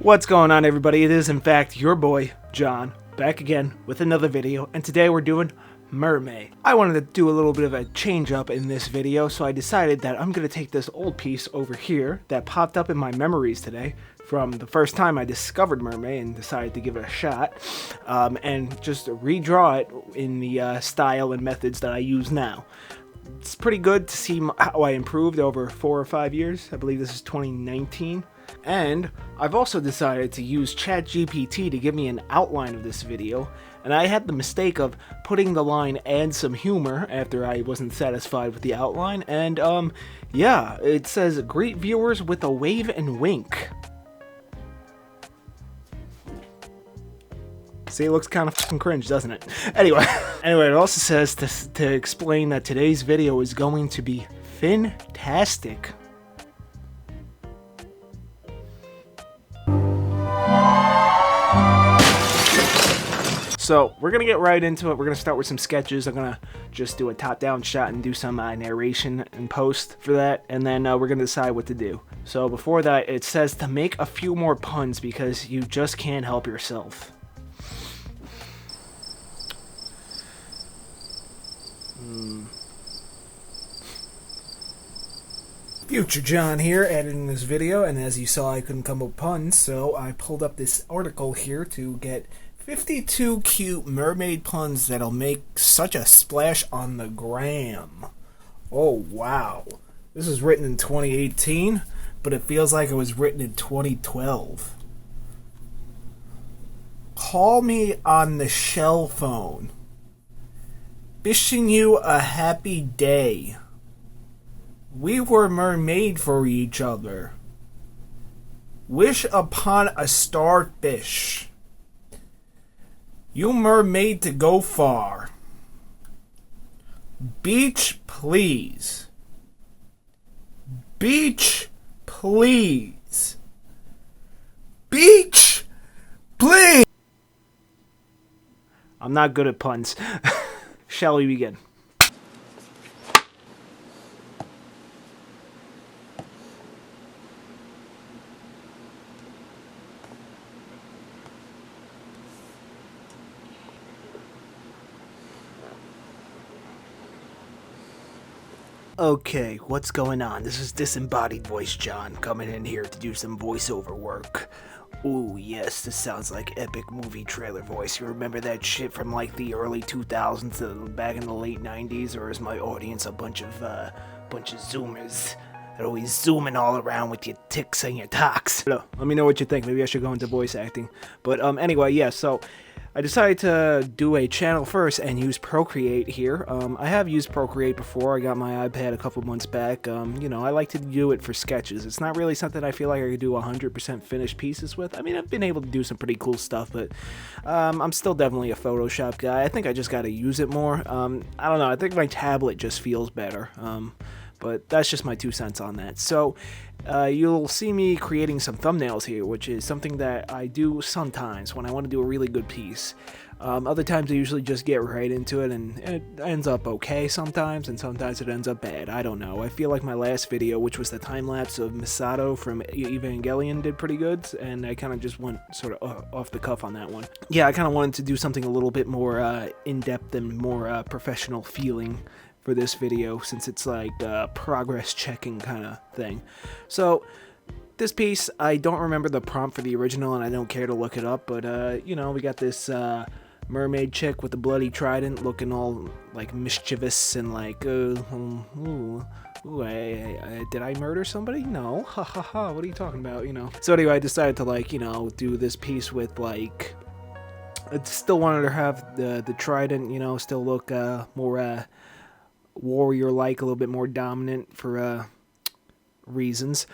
What's going on, everybody? It is in fact your boy John back again with another video, and today we're doing Mermaid. I wanted to do a little bit of a change up in this video, so I decided that I'm going to take this old piece over here that popped up in my memories today from the first time I discovered Mermaid and decided to give it a shot, and just redraw it in the style and methods that I use now. It's pretty good to see how I improved over 4 or 5 years. I believe this is 2019. And I've also decided to use ChatGPT to give me an outline of this video, and I had the mistake of putting the line "and some humor" after I wasn't satisfied with the outline, and yeah, it says greet viewers with a wave and wink. See, it looks kind of fucking cringe, doesn't it? Anyway, it also says to explain that today's video is going to be fantastic. So we're going to get right into it. We're going to start with some sketches. I'm going to just do a top-down shot and do some narration and post for that. And then we're going to decide what to do. So before that, it says to make a few more puns because you just can't help yourself. Future John here, editing this video. And as you saw, I couldn't come up with puns. So I pulled up this article here to get 52 cute mermaid puns that'll make such a splash on the gram. Oh wow. This was written in 2018, but it feels like it was written in 2012. Call me on the shell phone. Wishing you a happy day. We were mermaid for each other. Wish upon a starfish. You mermaid to go far. Beach, please. Beach, please. Beach, please. I'm not good at puns. Shall we begin? Okay, what's going on? This is Disembodied Voice John coming in here to do some voiceover work. Ooh, yes, this sounds like epic movie trailer voice. You remember that shit from like the early 2000s to back in the late 90s? Or is my audience a bunch of zoomers that always zooming all around with your ticks and your talks? Let me know what you think. Maybe I should go into voice acting. But anyway, yeah, so I decided to do a channel first and use Procreate here. I have used Procreate before. I got my iPad a couple months back. You know, I like to do it for sketches. It's not really something I feel like I could do 100% finished pieces with. I mean, I've been able to do some pretty cool stuff, but I'm still definitely a Photoshop guy. I think I just got to use it more. I don't know. I think my tablet just feels better. But that's just my 2 cents on that. So you'll see me creating some thumbnails here, which is something that I do sometimes when I want to do a really good piece. Other times I usually just get right into it, and it ends up okay sometimes, and sometimes it ends up bad. I don't know. I feel like my last video, which was the time-lapse of Misato from Evangelion, did pretty good, and I kind of just went sort of off the cuff on that one. Yeah, I kind of wanted to do something a little bit more in-depth and more professional feeling for this video, since it's like progress checking kind of thing. So this piece, I don't remember the prompt for the original, and I don't care to look it up, but you know, we got this mermaid chick with a bloody trident looking all like mischievous and like did I murder somebody? No, ha ha ha, what are you talking about, you know? So anyway, I decided to, like, you know, do this piece with, like, I still wanted to have the trident, you know, still look more warrior-like, a little bit more dominant for reasons.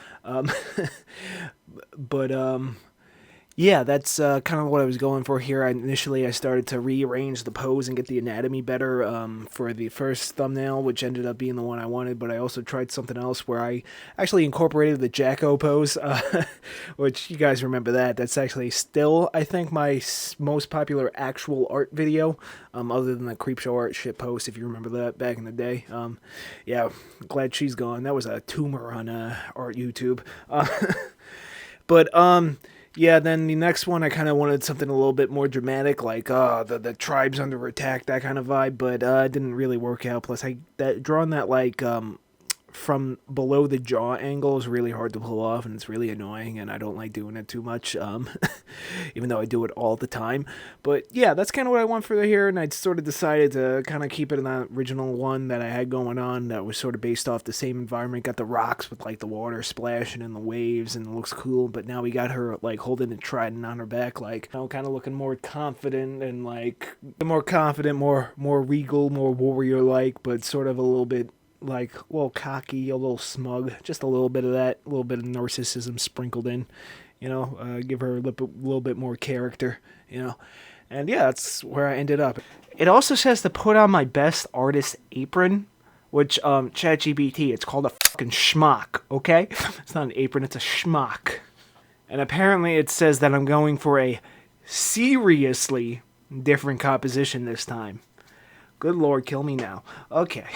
But yeah, that's kind of what I was going for here. Initially, I started to rearrange the pose and get the anatomy better for the first thumbnail, which ended up being the one I wanted, but I also tried something else where I actually incorporated the Jacko pose, which you guys remember that. That's actually still, I think, my most popular actual art video, other than the Creepshow art shit post, if you remember that back in the day. Yeah, glad she's gone. That was a tumor on art YouTube. But, Yeah, then the next one I kind of wanted something a little bit more dramatic, like the tribe's under attack, that kind of vibe, but it didn't really work out. Plus, drawing that like from below the jaw angle is really hard to pull off, and it's really annoying, and I don't like doing it too much, even though I do it all the time. But yeah, that's kind of what I want for here, and I sort of decided to kind of keep it in that original one that I had going on that was sort of based off the same environment. Got the rocks with like the water splashing and the waves, and it looks cool, but now we got her like holding a trident on her back, like, you know, kind of looking more confident and like more confident, more regal, more warrior-like, but sort of a little bit like a little cocky, a little smug, just a little bit of that, a little bit of narcissism sprinkled in, you know, give her a little bit more character, you know. And yeah, that's where I ended up. It also says to put on my best artist apron, which ChatGPT, it's called a fucking SHMOCK, okay? It's not an apron, it's a SHMOCK. And apparently it says that I'm going for a seriously different composition this time. Good Lord, kill me now. Okay.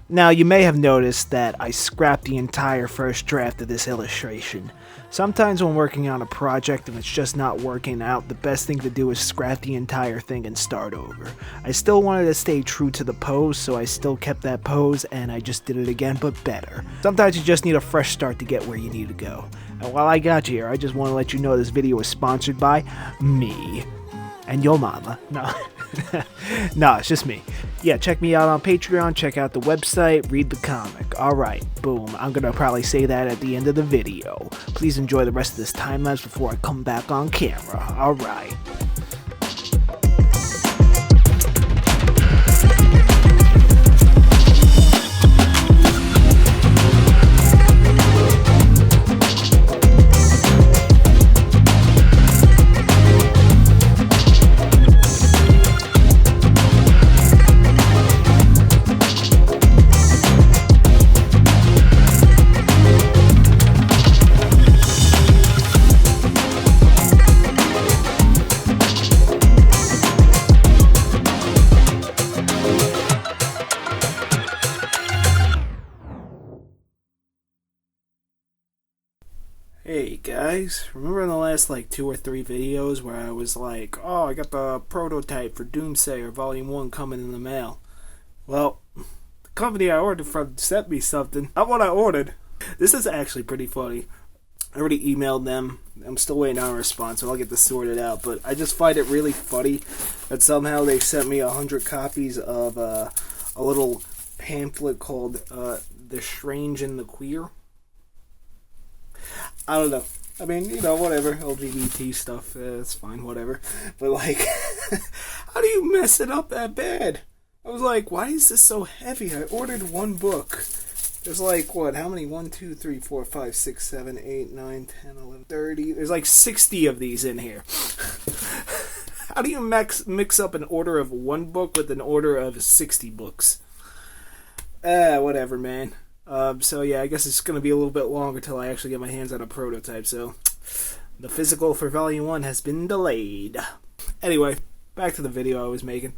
Now, you may have noticed that I scrapped the entire first draft of this illustration. Sometimes when working on a project and it's just not working out, the best thing to do is scrap the entire thing and start over. I still wanted to stay true to the pose, so I still kept that pose and I just did it again, but better. Sometimes you just need a fresh start to get where you need to go. And while I got you here, I just want to let you know this video is sponsored by me. And your mama. No. No, it's just me. Yeah, check me out on Patreon, check out the website, read the comic. Alright, boom. I'm gonna probably say that at the end of the video. Please enjoy the rest of this time-lapse before I come back on camera. Alright. Hey guys, remember in the last like 2 or 3 videos where I was like, oh, I got the prototype for Doomsayer Volume 1 coming in the mail? Well, the company I ordered from sent me something, not what I ordered. This is actually pretty funny. I already emailed them. I'm still waiting on a response, so I'll get this sorted out. But I just find it really funny that somehow they sent me 100 copies of a little pamphlet called The Strange and the Queer. I don't know. I mean, you know, whatever. LGBT stuff, it's fine, whatever. But, like, how do you mess it up that bad? I was like, why is this so heavy? I ordered 1 book. There's like, what, how many? 1, 2, 3, 4, 5, 6, 7, 8, 9, 10, 11, 30. There's like 60 of these in here. How do you mix up an order of 1 book with an order of 60 books? Whatever, man. So yeah, I guess it's going to be a little bit longer till I actually get my hands on a prototype, so the physical for Volume 1 has been delayed. Anyway, back to the video I was making.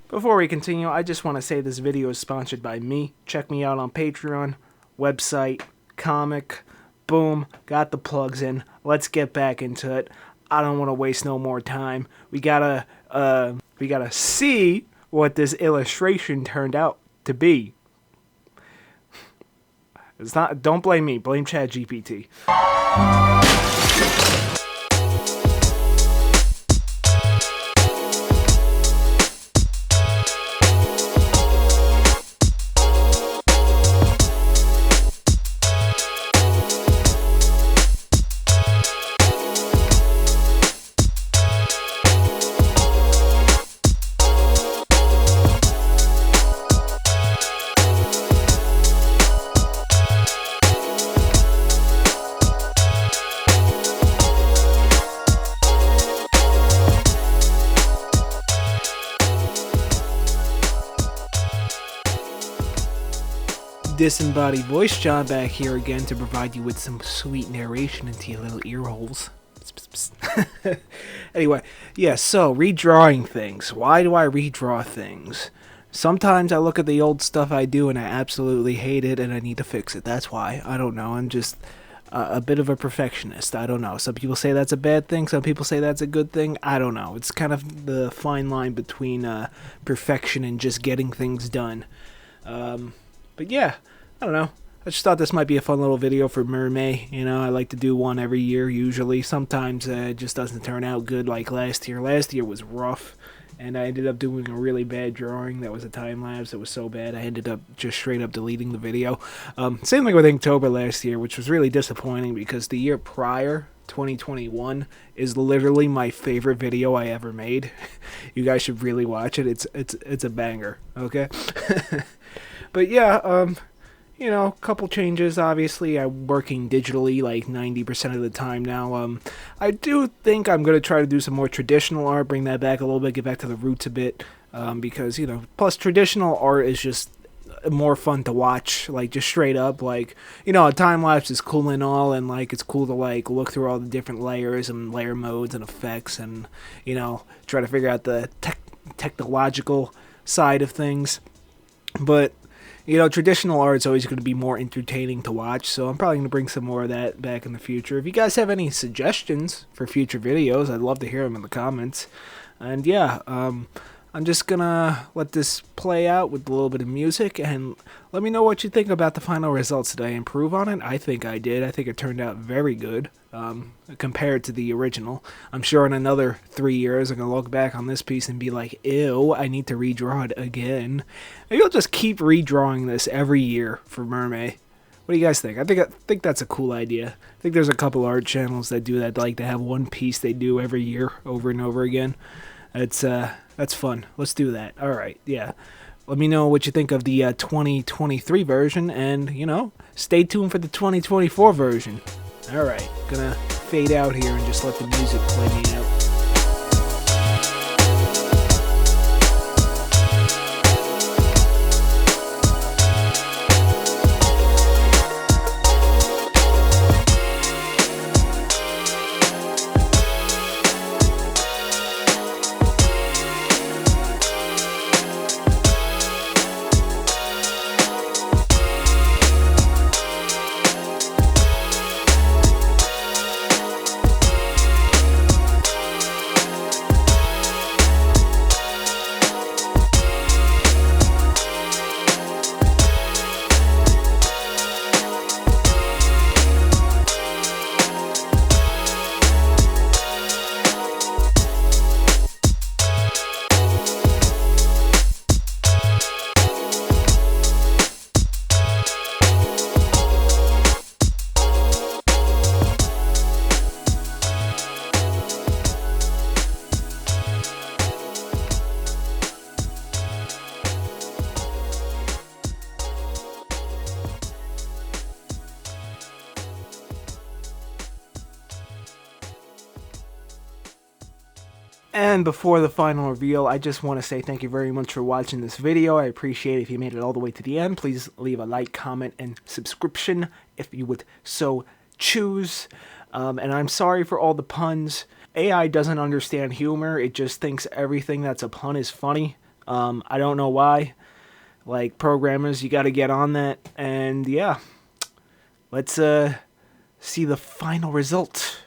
Before we continue, I just want to say this video is sponsored by me. Check me out on Patreon, website, comic, boom, got the plugs in. Let's get back into it. I don't want to waste no more time. We gotta see what this illustration turned out to be. It's not. Don't blame me. Blame ChatGPT. Disembodied Voice John back here again to provide you with some sweet narration into your little ear holes. Anyway, yeah, so redrawing things. Why do I redraw things? Sometimes I look at the old stuff I do and I absolutely hate it and I need to fix it. That's why. I don't know. I'm just a bit of a perfectionist. I don't know. Some people say that's a bad thing. Some people say that's a good thing. I don't know. It's kind of the fine line between perfection and just getting things done. But yeah, I don't know. I just thought this might be a fun little video for Mermay. You know, I like to do one every year usually. Sometimes it just doesn't turn out good like last year. Last year was rough, and I ended up doing a really bad drawing that was a time-lapse. It was so bad I ended up just straight up deleting the video. Same thing with Inktober last year, which was really disappointing because the year prior, 2021, is literally my favorite video I ever made. You guys should really watch it. It's a banger, okay? But yeah, you know, a couple changes. Obviously, I'm working digitally like 90% of the time now. I do think I'm going to try to do some more traditional art, bring that back a little bit, get back to the roots a bit, because, you know, plus traditional art is just more fun to watch, like just straight up, like, you know, a time-lapse is cool and all, and like it's cool to like look through all the different layers and layer modes and effects and, you know, try to figure out the technological side of things. But you know, traditional art is always going to be more entertaining to watch, so I'm probably going to bring some more of that back in the future. If you guys have any suggestions for future videos, I'd love to hear them in the comments. And yeah, I'm just going to let this play out with a little bit of music, and let me know what you think about the final results. Did I improve on it? I think I did. I think it turned out very good compared to the original. I'm sure in another 3 years I'm going to look back on this piece and be like, ew, I need to redraw it again. Maybe I'll just keep redrawing this every year for Mermay. What do you guys think? I think that's a cool idea. I think there's a couple art channels that do that, like to have one piece they do every year over and over again. That's fun. Let's do that. All right, yeah. Let me know what you think of the 2023 version, and, you know, stay tuned for the 2024 version. All right, gonna fade out here and just let the music play me out. And before the final reveal, I just want to say thank you very much for watching this video. I appreciate it if you made it all the way to the end. Please leave a like, comment, and subscription if you would so choose. And I'm sorry for all the puns. AI doesn't understand humor. It just thinks everything that's a pun is funny. I don't know why. Like, programmers, you got to get on that. And yeah, let's see the final result.